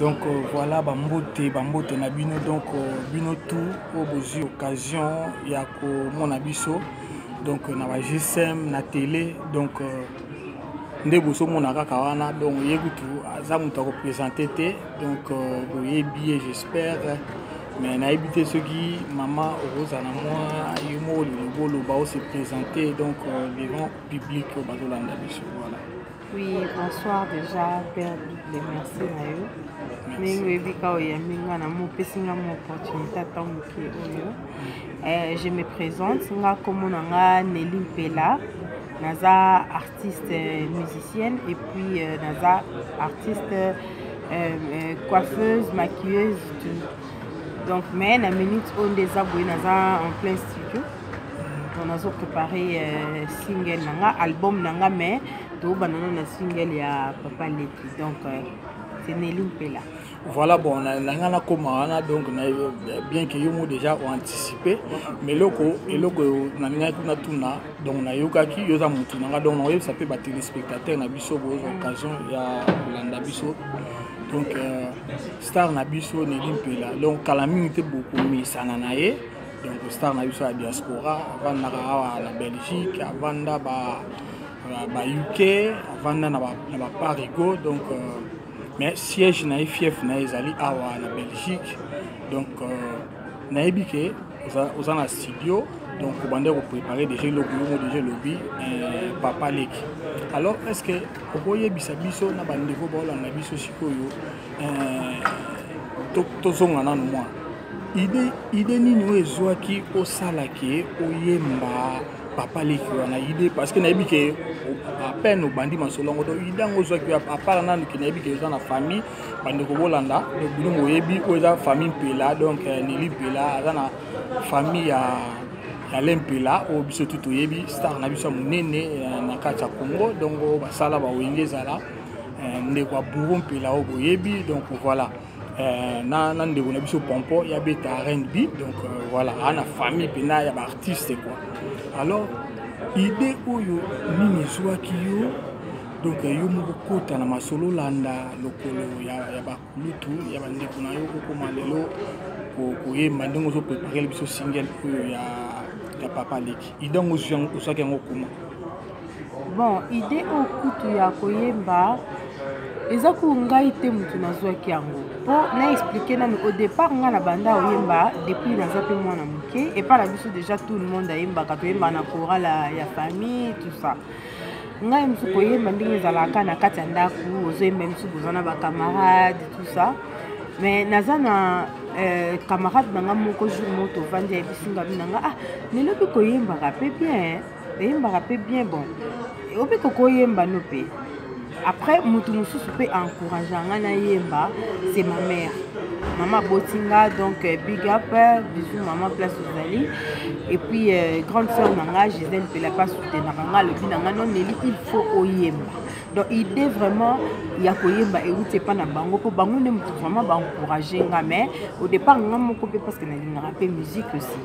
Donc voilà, bambote na bino donc bino tout au besoin occasion ya ko mon abiso donc na ba GSM na télé donc nde boso mona kaka wana donc yebutu aza muto ko présenter té donc boyebi j'espère mais na habité ceux qui maman Rosa na moi yumo le bolo ba se présenter donc devant public au bazolanda biso voilà. Oui, bonsoir déjà, Père Bible, merci à eux. Je me présente, Nelly Pella, Naza artiste musicienne et puis Naza artiste coiffeuse, maquilleuse, tout. Donc, mais la minute on des abonnés Naza en plein studio. On a préparé single nanga, album nanga mais tout banana single ya Papa Leki. Donc c'est Nelly Pella. Voilà, bon, on a commencé, donc bien que nous déjà anticipé, mais loko na tuna donc na yoka ki yoza mutu na donc on ça peut battre les spectateurs na biso bo occasion ya landa biso donc star na biso Nelly Pella donc calamité beaucoup mais ça nanaye donc star na biso ya diaspora avant na Belgique avant ba UK avant na Parigo donc mais siège na fief na ezali awa na Belgique donc na ebike aux en studio donc on va préparer déjà le lobby Papa Leki. Alors est-ce que okoye bisabiso na bandeko ba na biso sikoyo to zonga na moi idée nini ezwaki osalaki oyemba Papa Leki wana idée parce que na ebike à peine au bandit masolongo donc idée ngozwa ki à part na ki na ebike za na famille bandeko bolanda donc bino moyebi oza famille Pella donc Nelly Pella za na famille ya Lempela o biso tout yebi star na biso munene na kati ya Congo donc basala ba wengeza la ndeko Bourron Pella o boyebi donc voilà na ndeko na biso pompo ya beta R&B donc voilà ana famille pena ya ba artiste quoi. Alors idée oyo nini zwaki yo donc yo moko kota na masolo landa lokolo ya ba kulutu ya bandeko na yo ko malelo ko yemba ndongo zo préparer biso single oyo ya Papa Leki idée ngo zwaki ngo kuma. Bon idée o kutu ya koyemba eza ko ngai te mutu nazwaki yango po na expliquer na au départ nga na banda oyemba depuis naza pe mwana muke et par la biso déjà tout le monde ayemba ka toyemba na chorale ya famille tout ça ngai musu koyemba ndenge ezalaka na kati ya ndako ozoyemba musu bozana ba camarades tout ça mais naza na camarade nanga moko jour moto vandi ya bisinga binanga lelo pe koyemba ka bien yemba ka bien bon ope koyemba no pe. Après, Moutoumousou peut encourager Ngana Yemba, c'est ma mère. Maman Botinga, donc big up, bisous maman place Zali. Et puis, grande soeur Nanga, Gisèle Pella pas soutenir Nanga, le Binanga non Nelly, il faut Oyemba. Donc, idée vraiment, il y a Koyemba et où c'est pas na bango, pour bango ne vraiment encourager mais au départ, on a mon copé parce que nous avons rappé musique aussi.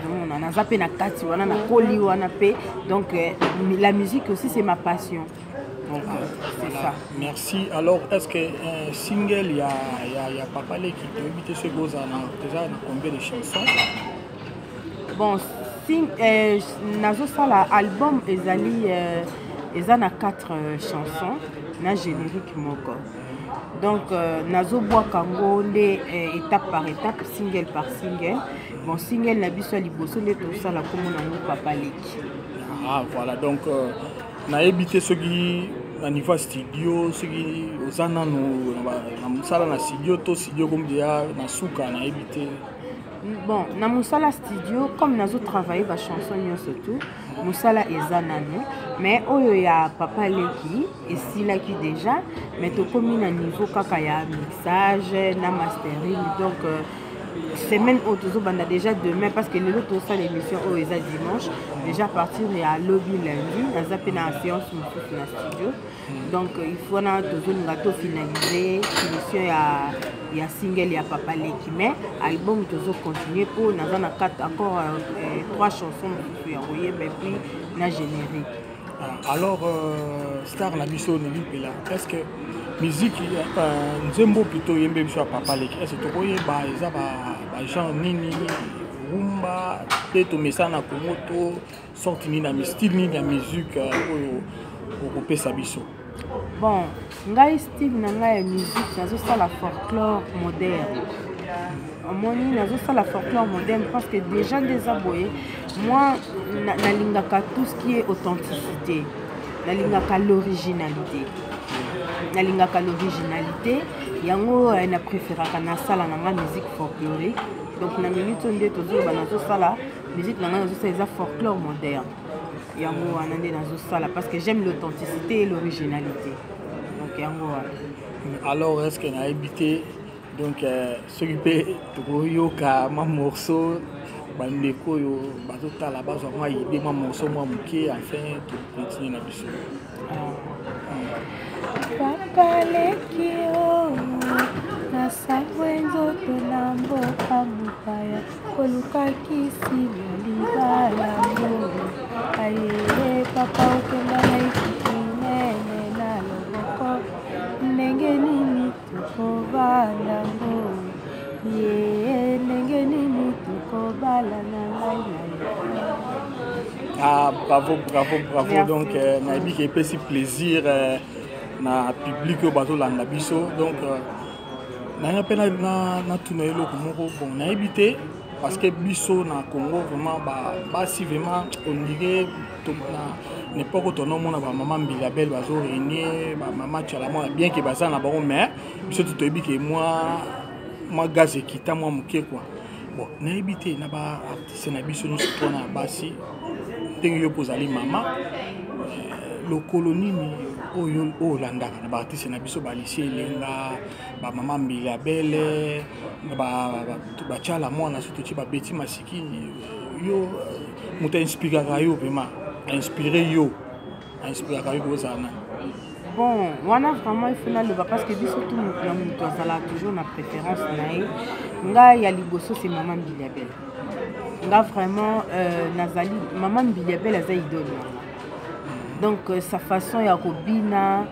Donc, on a zappé na kati, on a na koli, on a pé. Donc, la musique aussi, c'est ma passion. Donc, c'est ça. Merci. Alors, est-ce que single, il y a Papa Leki qui évite ce gros déjà combien de chansons? Bon, Nazo Sala album ils ont 4 chansons, na générique moko. Donc, Nazo Bois Kango, étape par étape, single par single. Bon, single na biso liboso ne tout ça la comme Papa Leki. Ah, voilà. Donc, na évité ce qui na niveau studio ce qui osana no na musala na studio to studio comme dia na suka na évité. Bon, na musala studio comme nazo travailler ba chanson surtout musala ezana no mais oyo ya Papa Leki et sila qui déjà mais to comme na niveau kaka ya mixage na mastering donc semaine autour banda déjà demain parce que l'autre ça l'émission au dimanche déjà partir et à lobby lundi dans un peu na séance na studio donc il faut na toujours nous gâteau finaliser l'émission ya single ya Papa Leki mais album toujours continuer pour na 4 encore 3 chansons ya Royer mais puis na générique. Alors, star na biso Nelly Mpela, est-ce que musique nzembo plutôt yembe biso papa leki, est-ce que tokoyeba eza ba genre nini rumba te to mesana Congo to sorti nini na style nini ya musique oyo okopesa biso? Bon, ngai style na ngai ya musique nazosala folklore moderne. Omoni nazosala folklore moderne parce que déjà des aboyés, moi nalingaka tout ce qui est authenticité, nalingaka l'originalité. Nalingaka l'originalité, yango na préféraka na sala na nga musique folklorique. Donc na minute onde tozoba nazosala musique na nga nazosala eza folklore moderne. Yango wana nde nazosala parce que j'aime l'authenticité et l'originalité. Donc yango wana. Alors est-ce que na habité donc ce qui peut tokoyoka ma morceau bandeko yo bazotala bazwa mwa idée ma morceau mwa muke enfin to continuer na biso. Papa leki o nasangwe nzoto na mboka mopaya kolukaki sima libala mbongo aye papa okenda na ikiki nene na loboko ndenge nini tokovanda ngo ye ndenge nini tokobala na ngai na yo. Ah, bravo. Merci. Donc nayebi ke epesi plaisir na public oyo bazolanda biso. Donc nanga mpe natuna eloko moko bon nayebi te parce que biso na Congo vraiment basi vraiment on dirait na n'époque tonomona bamama Mbilabel bazoréunier bamama Tchalamona bien ke baza na bango mais biso toyebi ke mwa gaz ekita mwa moke quoi. Bon nayebi te na baartiste na biso nyonso mpona basi ndenge yo kozali mama lokolo nini oyo olandaka na baartiste na biso balisi elenga bamama Mbilabele bachala mwana soto ti babeti masikini yo moto inspiraka yo vraiment inspiraka yo kozala na bon wana vraiment ifuna loba parce que biso tout moto azala toujours na préférence na ye ngai ya liboso c'est mama Mbilabele nga vraiment nazali mama Mbilabele aza idole donc sa façon ya kobina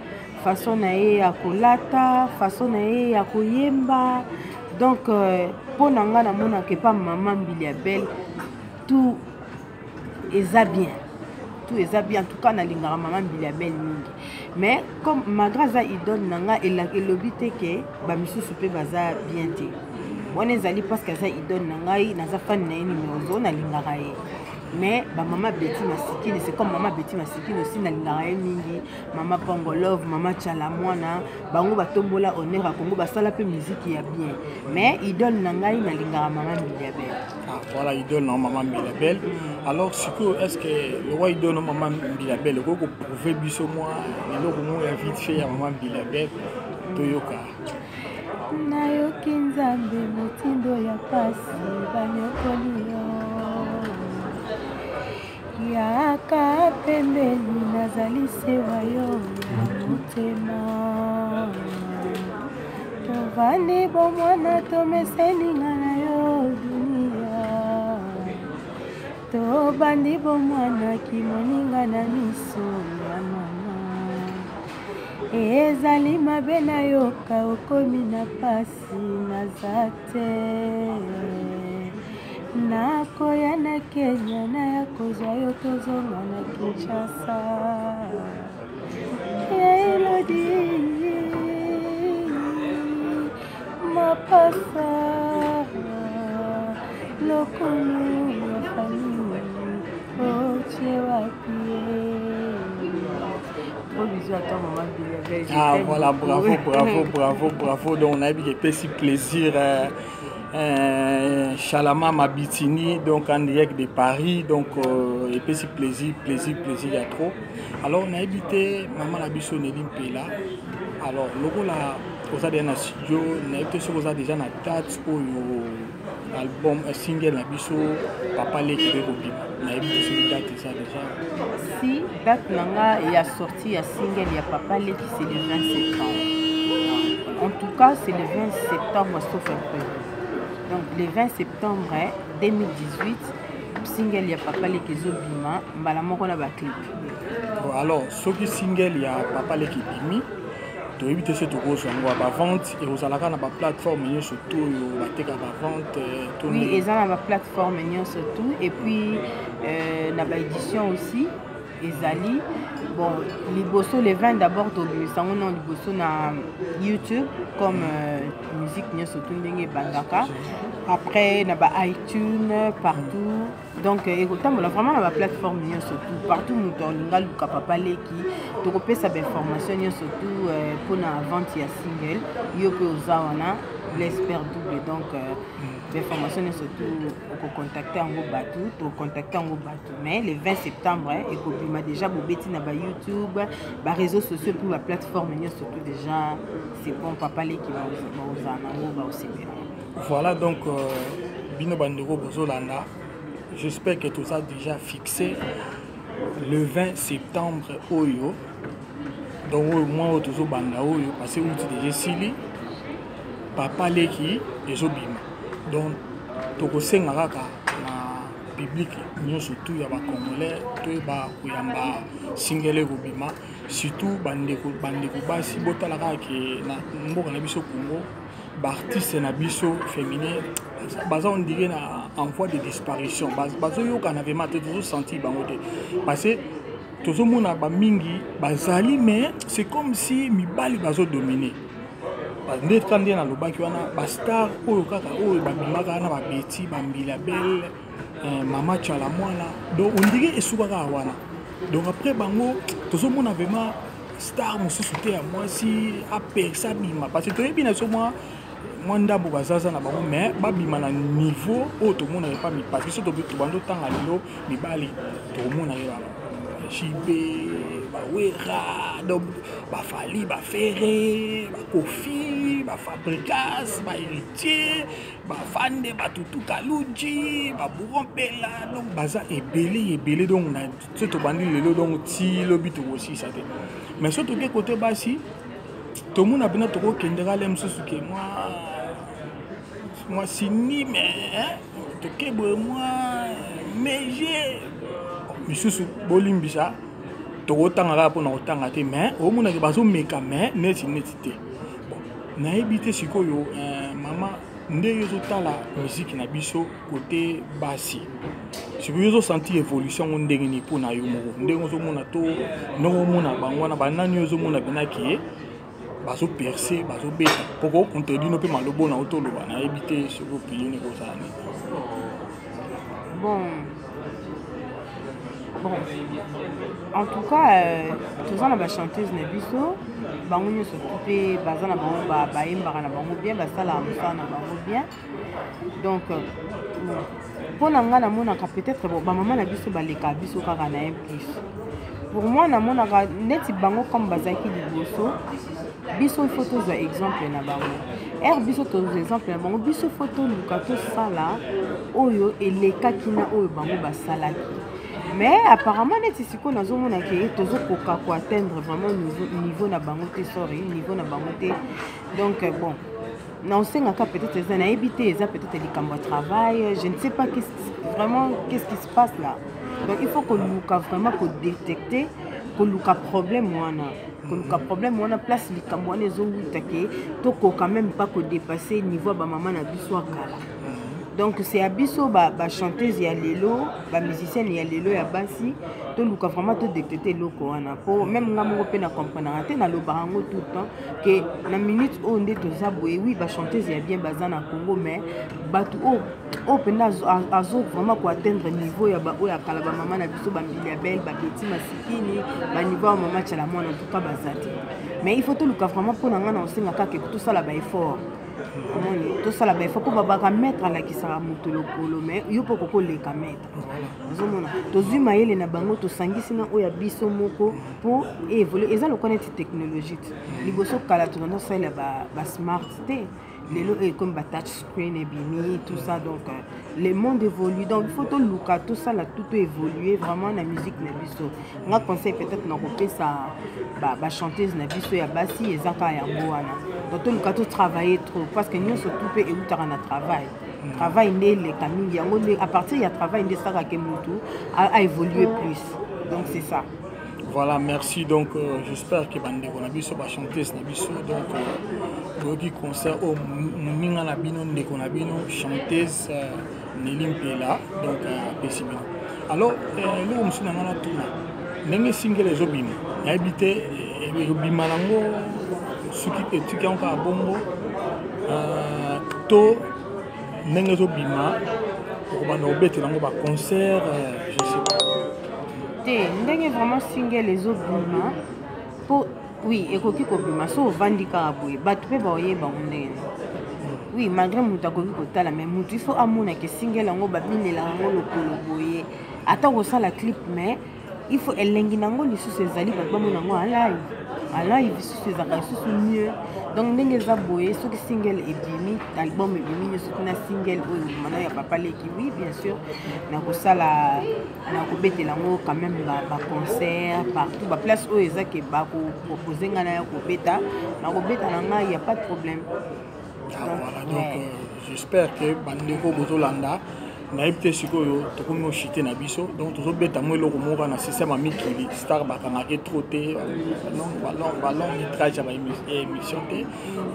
façon na ye ya kolata façon na ye ya koyemba donc mpo na nga namonaka epa mama Mbilabele tout eza bien en tout cas nalingaka mama Mbilabele mingi mais comme malgré aza idole na nga elobi te ke bamisusu mpe baza bien te wana ezali parce que aza idole na ngai naza fani na ye numéro 0 nalingaka ye mais mama Betty Masikini c'est comme mama Betty Masikini aussi nalingaka ye mingi mama Pongolove mama Tchalamwana bango batombola honneur à Congo basala pe musique ya bien mais idole na ngai nalingaka mama Mbilabele. Ah voilà idole na mama Mbilabele. Alors est-ce que le roi idole na mama Mbilabele ko prouver biso moi eloko mo ya vite fait ya mama Mbilabele toyoka nayoki nzambe motindo ya pasi banyokoli yo yaka pembeni nazali sewa yo ya motema tovandi bomwana tomeseninga na yo dunia tobandi bomwana kimoninga na miso ya mama ezali mabe nayoka okomi na pasi naza te nakoya na Kenya naya kozwa yo tozonga na Kinshasa ya Elodi mapasa lokono ya famille oche wapie. Ah voilà, bravo. Donc on a vu que petit plaisir. Chalama Mabitini, donc en direct de Paris, donc et puis c'est plaisir, il y a trop. Alors on a habité maman la biso Nelly Mpela. Alors le là, on a déjà un studio, on a été sur déjà une date pour l'album, un single la biso Papa Leki de Robin. On a habité sur une date ça déjà. Si date nanga il y a sorti un single il y a Papa Leki c'est le 20 septembre. En tout cas c'est le 20 septembre sauf un peu. Donc le 20 septembre 2018, single ya Papa Leki Zobima, mbala moko na ba clip. Alors ce qui single il y a papa les qui bimi to éviter ce to go zango ba vente et aux alaka na ba plateforme ni surtout yo ba teka ba vente oui et ça na ba plateforme ni surtout et puis na ba édition aussi ezali bon liboso les 20 d'abord to bisango non liboso na YouTube comme musique ni surtout ndenge bandaka après na ba iTunes partout donc écoutez vraiment na ba plateforme ni surtout partout muto linga luka papa leki to kopesa ba information ni surtout pour na vente ya single yo pe ozawana l'espère double donc l'information est surtout pour contacter en Batou, pour contacter en Batou. Mais le 20 septembre, et qu'on a déjà bobeti na ba YouTube, ba réseaux sociaux pour la plateforme, surtout déjà c'est bon papa les qui va aussi bien. Voilà donc Bino Bandego Bozolanda. J'espère que tout ça déjà fixé le 20 septembre Oyo. Donc moi autour banda Oyo parce que vous déjà sili papa leki ezobima. Donc tokosenga kaka na public nyonso tout ya ba congolais to ba kuyamba single kobima surtout bandeko basi botala kaka ke na mboka na biso Congo ba artiste na biso féminin baza on dirait na en voie de disparition bazo yoka na vraiment te toujours senti bango te parce que tozomona ba mingi bazali mais c'est comme si mibali bazo dominer nde kandi na lobaki wana ba star oyo kaka oyo babimaka na ba beti ba mbila belle mama chala mwana donc on dirait esukaka wana donc après bango tozomona vraiment star mosusu te ya mwasi apesa bima parce que toyebi na so moi ndambo bazaza na bango mais babima na niveau oyo tomona pas mi parce que so tobando tanga lelo mibali tomona yo Chibé, Wera, Fali, Ferré, Kofi, Fabricas, Héritier, Fande, Tutu Kalouji, Bouron Pela, donc Baza est belé, donc on a tout bandi le donc ti lobby aussi ça. Mais surtout que côté Bassi, tout le monde a bien trop kendera l'aime sous que moi sini mais to que moi mais j'ai misusu bolimbisa tokotanga po na kotanga te mais omona ke bazomeka mais neti te bon nayebi te sikoyo mama ndenge ezotala musique na biso côté basi sikoyo ezosenti évolution ndenge ni po na yo moko ndenge ozomona to nongomona bango wana banani ozomona benaki bazopercer bazobeta poko contredire no pe malobo na otoloba nayebi te sikoyo opinion ekozala nini. Bon, en tout cas, tous on a ba chanteuse Nebiso, bango nyo s'occuper, bazana bango ba yembara na bango bien, ba sala amsa na bango bien. Donc pour nanga na mona peut-être bon ba maman na biso ba leka biso kaka na plus. Pour moi na mona neti bango comme bazaki liboso, biso il faut tous exemple na bango. Biso tous exemple na bango, biso photo lukato sala oyo eleka kina oyo bango ba salaki. Mais apparemment neti siko nazomona ke tozokoka ko atteindre vraiment niveau na bango te sorry niveau na bango te donc bon na osenga ka peut-être ça na éviter ça peut-être les camps de travail je ne sais pas qu'est-ce qui se passe là donc il faut que nous vraiment que détecter que nous problème on a place les camps on les ont ke to ko quand même pas que dépasser niveau ba maman na biso kala. Donc c'est abisso ba chanteuse ya lelo ba musicienne ya lelo ya basi to luka vraiment to détecter loko wana po même ngamo pe na comprendre ate na lo barango tout le temps que na minute on nde to zaboye oui ba chanteuse ya bien bazana Congo mais batu o pena azo vraiment ko atteindre niveau ya ba o ya kala ba maman na biso ba mbili belle ba petit masikini ba niveau maman chala mwana en tout cas bazati mais il faut to luka vraiment pour na ngana osenga ka que tout ça la ba effort. Tout ça là il faut pas mettre à la qui sera mutolokolo mais il faut pas les mettre zomona tozuma yele na bango to sangisi na oya biso moko pour évoluer et ça le connaître technologie liboso kala to na ça ba smart té lelo et comme ba touch screen et bimi tout ça donc le monde évolue donc il faut to luka tout ça là tout évoluer vraiment la musique na biso nga conseil peut-être na kopé ça ba chanteuse na biso ya basi ezaka ya ngwana donc to luka to travailler trop parce que nous surtout pe eutara na travail né les camingi à partir il y a travail de ça que mutu a évoluer plus donc c'est ça. Voilà, merci. Donc, j'espère que Bande Konabiso va chanter ce Nabiso. Donc, le concert au Mouninga Nabino, Nekonabino, chanteuse Nélim Pela, donc, Pessibino. Alors, nous, on s'est dit, nous single les obim. Il a habité, Bimalango, ceux qui ont un bongo, to, nous obima, pour un concert, je sais pas. Ndenge vraiment single les obima pour oui ekoki kobima so vandika aboye bato pe baoyeba ndenge oui malgré mutu akoki kotala mais mutu il faut amona ke single yango babinela yango lokolo boye ata kosala clip mais il faut elengi nango lisusu ezali bato bamona yango alai lisusu ezaka lisusu mieux donc ndenge eza boye soki single ebimi album ebimi nyonso mpona single oyo mana ya papa leki oui bien sûr nakosala nakobetela yango quand même baconcert partout baplace oyo eza ke bakopropose ngai na ya kobeta nakobeta na ngai ya pas de problème. Voilà, donc j'espère que bandeko bozolanda nayebi te sikoyo tokomi oshite na biso donc tozobeta mo eloko moko na système ya mikili star bakangaki trop te balong métrage ya baémission te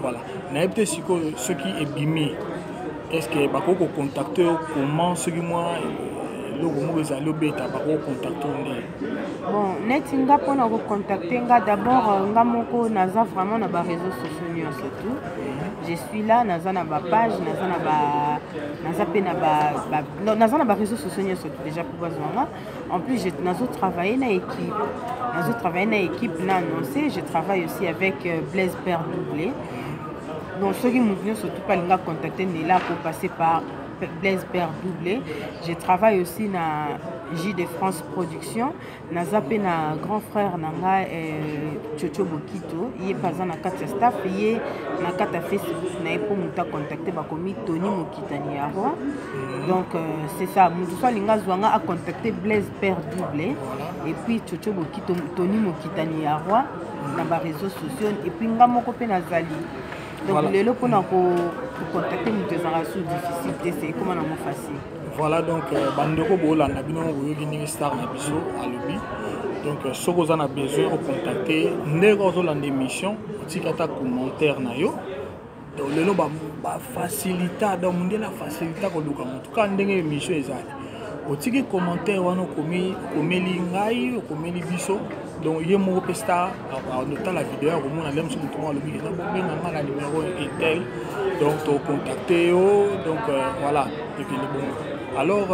voilà nayebi te sikoyo soki ebimi est ce que bakoki kocontacte comment soki mwa eloko moko ezali obeta bakoki kocontacte nde bon neti nga mpona kocontacte nga d'abord nga moko naza vraiment na baréseau sociaux nyonso tout je suis là naza na bapage naza pe na baréseau sociaux nyonso tout déjà pour bazwanga en plus nazotravaille na équipe na annoncé je travaille aussi avec Blaise Père Doublé donc soki motu nyonso tout palinga contacter ndela pour passer par Blaise Père Doublé. Je travaille aussi na J de France Production. Naza pe na grand frère nanga Chocho Bokito. Il est pas na kata staff. Il est na kata Facebook. Na epo muta contacter bakomi Tony Mokitani Arwa. Donc c'est ça. Mutu so linga zwanga a contacter Blaise Père Doublé. Et puis Chocho Bokito Tony Mokitani Arwa na ba réseaux sociaux. Et puis nga moko pe nazali. Donc voilà. Le pour contacter nous sous difficulté c'est comment on facile. Voilà donc bandeko bolanda bino boyoki star na biso à lobby. Donc si vous avez besoin de contacter ndeko zolanda émission tikata commentaire na yo. Donc lelo ba facilita donc ndela facilita ko luka mutu ka ndenge émission ezali. Otiki commentaire wana komeli ngai komeli biso donc il y a mon star en la vidéo on a l'aime sur le lobby na numéro tel donc to contacter donc voilà et puis bon alors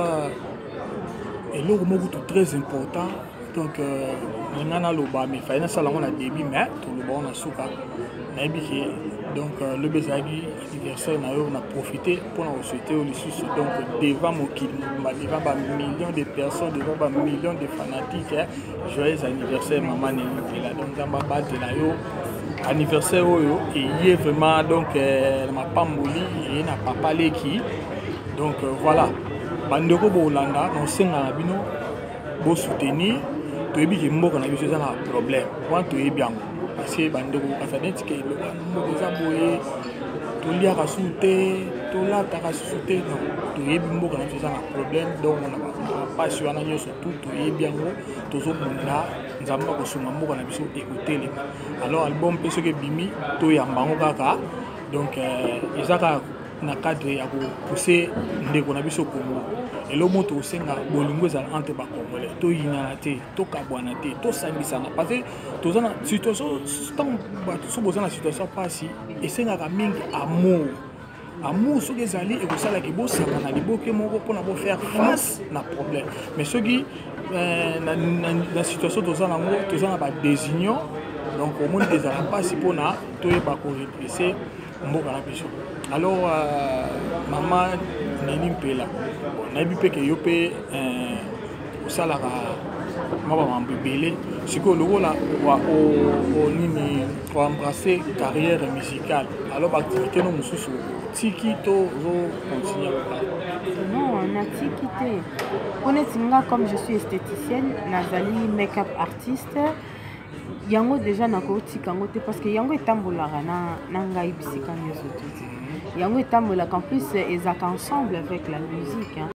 et là tout très important donc ngana loba mais fa na sala on a début mais tout le bon na suka na biki donc le bezagi anniversaire na yo on a profité pour nous souhaiter au lisusu donc devant devant millions de personnes devant millions de fanatiques joyeux anniversaire maman Nélim donc zamba bate la yo anniversaire oyo et vraiment donc ma pamboli et na papa leki donc voilà bandeko bolanda on senga bino bo soutenir to ebiki mboka na biso za na problème want to ebiango parce que bandeko afadenti ke le mboka za boye to lia ka souté to la ta ka souté non to ebi mboka na biso za na problème donc on a pas sur na nyoso tout to ebiango to zo bunda nzamba ko sunga mboka na biso écouter alors album peso ke bimi to yambango kaka donc ezaka na cadre ya ko pousser ndeko na biso Congo et le moto osenga bolingo ezala entre ba congolais to yinana te to kabwana te to sambisana parce que tozana situation tant bato so bozana situation pasi esengaka mingi amour soki ezali ekosalaki bosaka na liboke moko mpona bofaire face na problème mais soki na situation tozana yango toza na badésignon donc omoni ezala mpasi mpona toyeba korepresse mboka na biso alors maman Nélim Pela nayebi mpe ke yo mpe osalaka mwa bamambebele sikoyo lokola nini oembrasse carrière musicale alors baactivité no mosusu tiki to ozocontinue kokaka non natiki te mpo neti nga comme je suis esthéticienne nazali make-up artiste yango déjà nakotika yango te parce que yango etambolaka na ngai bisika nyonso te yango etambolaka en plus ezaka ensemble avec la musique hein.